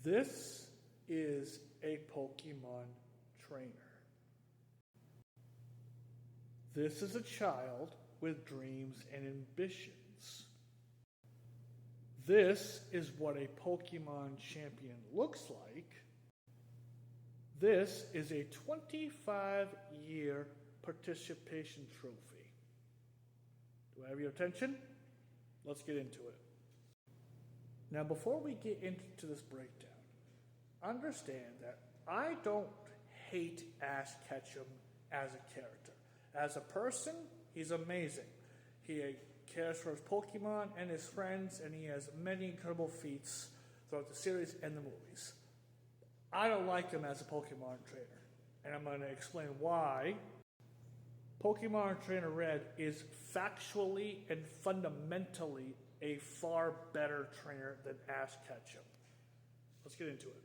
This is a Pokemon trainer. This is a child with dreams and ambitions. This is what a Pokemon champion looks like. This is a 25-year participation trophy. Do I have your attention? Let's get into it. Now, before we get into this breakdown, understand that I don't hate Ash Ketchum as a character. As a person, he's amazing. He cares for his Pokemon and his friends, and he has many incredible feats throughout the series and the movies. I don't like him as a Pokemon trainer, and I'm going to explain why. Pokemon Trainer Red is factually and fundamentally a far better trainer than Ash Katchum. Let's get into it.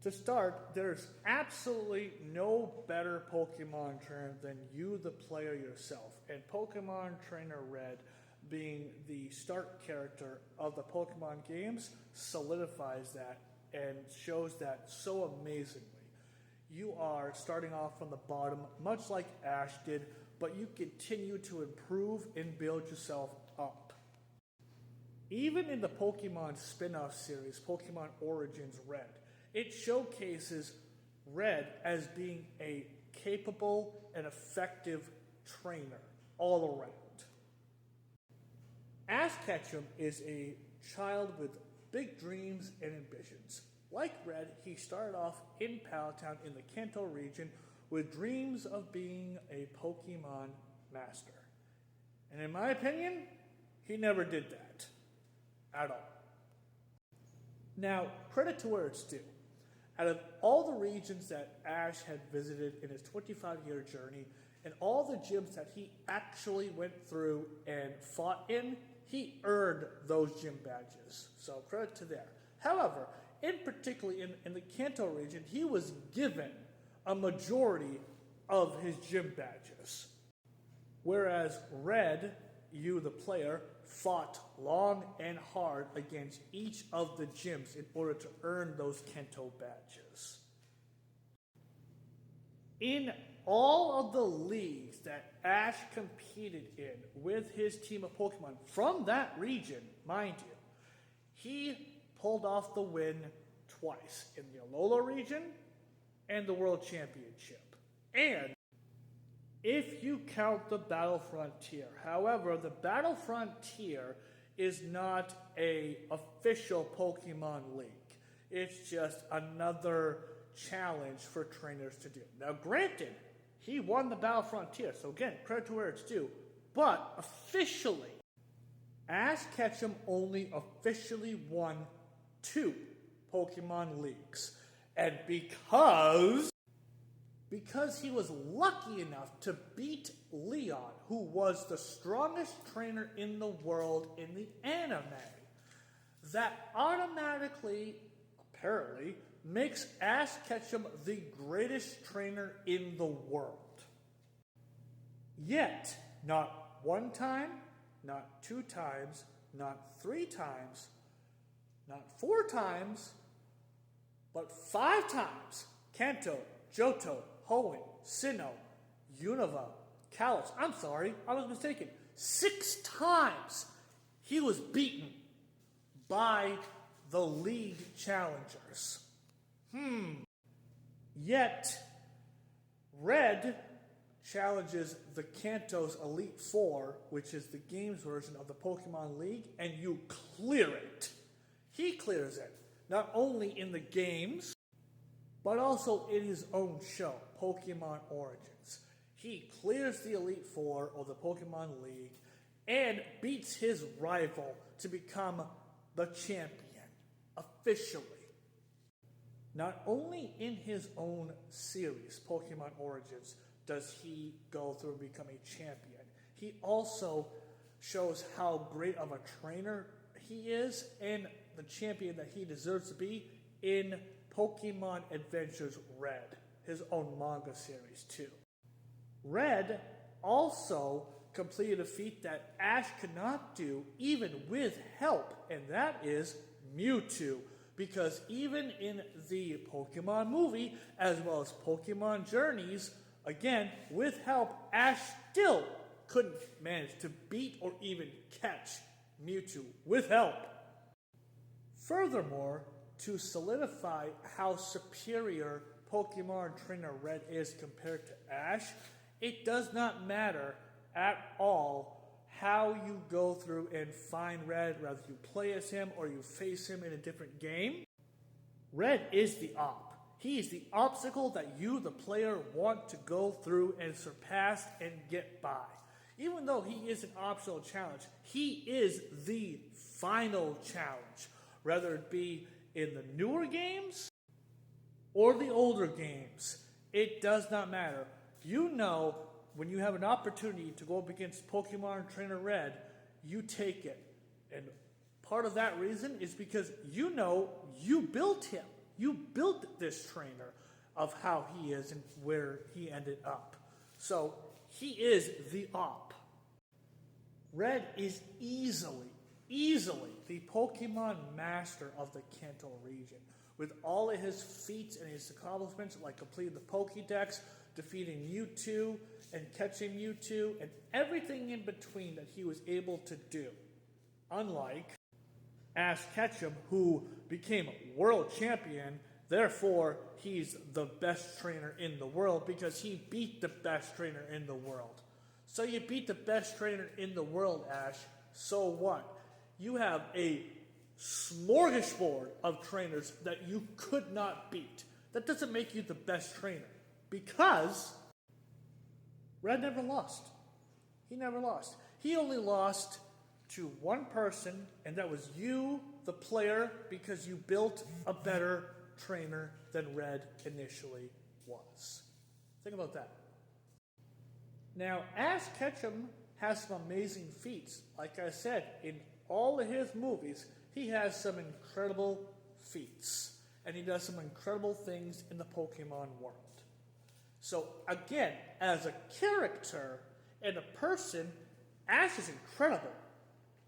To start, there's absolutely no better Pokemon trainer than you, the player yourself. And Pokemon Trainer Red, being the start character of the Pokemon games, solidifies that and shows that so amazingly. You are starting off from the bottom, much like Ash did, but you continue to improve and build yourself up. Even in the Pokemon spin-off series, Pokemon Origins Red, it showcases Red as being a capable and effective trainer all around. Ash Ketchum is a child with big dreams and ambitions. Like Red, he started off in Palatown in the Kanto region with dreams of being a Pokemon master. And in my opinion, he never did that at all. Now, credit to where it's due. Out of all the regions that Ash had visited in his 25-year journey, and all the gyms that he actually went through and fought in, he earned those gym badges. So credit to there. However, in particular in the Kanto region, he was given a majority of his gym badges. Whereas Red, you the player, fought long and hard against each of the gyms in order to earn those Kanto badges. In all of the leagues that Ash competed in with his team of Pokemon from that region, mind you, he pulled off the win twice, in the Alola region and the World Championship. And if you count the Battle Frontier. However, the Battle Frontier is not an official Pokemon League. It's just another challenge for trainers to do. Now, granted, he won the Battle Frontier, so again, credit to where it's due. But officially, Ash Ketchum only officially won 2 Pokemon Leagues. And because he was lucky enough to beat Leon, who was the strongest trainer in the world in the anime, that automatically, apparently, makes Ash Ketchum the greatest trainer in the world. Yet, not 1 time, not 2 times, not 3 times, not 4 times, but 5 times, Kanto, Johto, Hoenn, Sinnoh, Unova, Kalos. I'm sorry, I was mistaken. 6 times he was beaten by the league challengers. Yet, Red challenges the Kanto's Elite Four, which is the game's version of the Pokemon League, and you clear it. He clears it, not only in the games, but also in his own show, Pokemon Origins. He clears the Elite Four of the Pokemon League and beats his rival to become the champion, officially. Not only in his own series, Pokemon Origins, does he go through and become a champion, he also shows how great of a trainer he is and the champion that he deserves to be in Pokemon Adventures Red, his own manga series too. Red also completed a feat that Ash could not do even with help, and that is Mewtwo, Because even in the Pokemon movie, as well as Pokemon Journeys, again, with help, Ash still couldn't manage to beat or even catch Mewtwo with help. Furthermore, to solidify how superior Pokemon Trainer Red is compared to Ash, it does not matter at all how you go through and find Red, whether you play as him or you face him in a different game. Red is the op. He is the obstacle that you, the player, want to go through and surpass and get by. Even though he is an optional challenge, he is the final challenge, whether it be in the newer games or the older games. It does not matter. You know, when you have an opportunity to go up against Pokemon Trainer Red, you take it. And part of that reason is because you know you built him. You built this trainer of how he is and where he ended up. So he is the op. Red is easily the Pokemon master of the Kanto region. With all of his feats and his accomplishments, like completing the Pokédex, defeating Mewtwo, and catching Mewtwo, and everything in between that he was able to do. Unlike Ash Ketchum, who became world champion, therefore he's the best trainer in the world because he beat the best trainer in the world. So you beat the best trainer in the world, Ash, so what? You have a smorgasbord of trainers that you could not beat. That doesn't make you the best trainer because Red never lost. He never lost. He only lost to one person, and that was you, the player, because you built a better trainer than Red initially was. Think about that. Now, Ash Ketchum has some amazing feats. Like I said, in all of his movies, he has some incredible feats. And he does some incredible things in the Pokemon world. So, again, as a character and a person, Ash is incredible.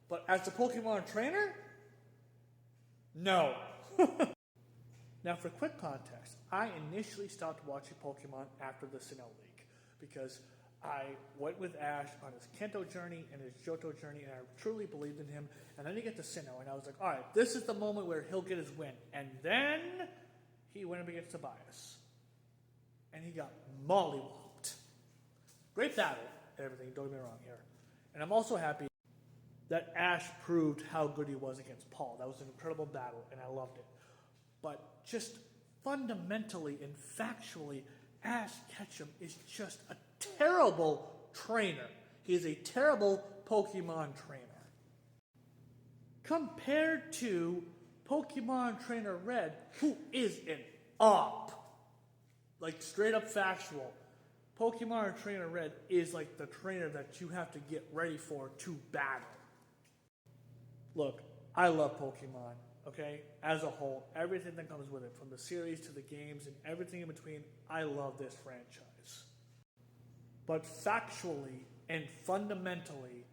But as a Pokemon trainer, no. Now, for quick context, I initially stopped watching Pokemon after the Sinnoh League because I went with Ash on his Kanto journey and his Johto journey, and I truly believed in him. And then he got to Sinnoh, and I was like, all right, this is the moment where he'll get his win. And then he went up against Tobias. And he got mollywopped. Great battle and everything, don't get me wrong here. And I'm also happy that Ash proved how good he was against Paul. That was an incredible battle, and I loved it. But just fundamentally and factually, Ash Ketchum is just a terrible trainer. He is a terrible Pokemon trainer. Compared to Pokemon Trainer Red, who is an op. Like straight up factual. Pokemon Trainer Red is like the trainer that you have to get ready for to battle. Look, I love Pokemon, okay? As a whole, everything that comes with it, from the series to the games and everything in between, I love this franchise. But factually and fundamentally,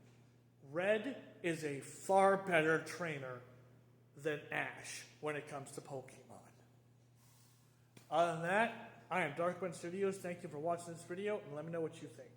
Red is a far better trainer than Ash when it comes to Pokemon. Other than that, I am Darkman Studios. Thank you for watching this video, and let me know what you think.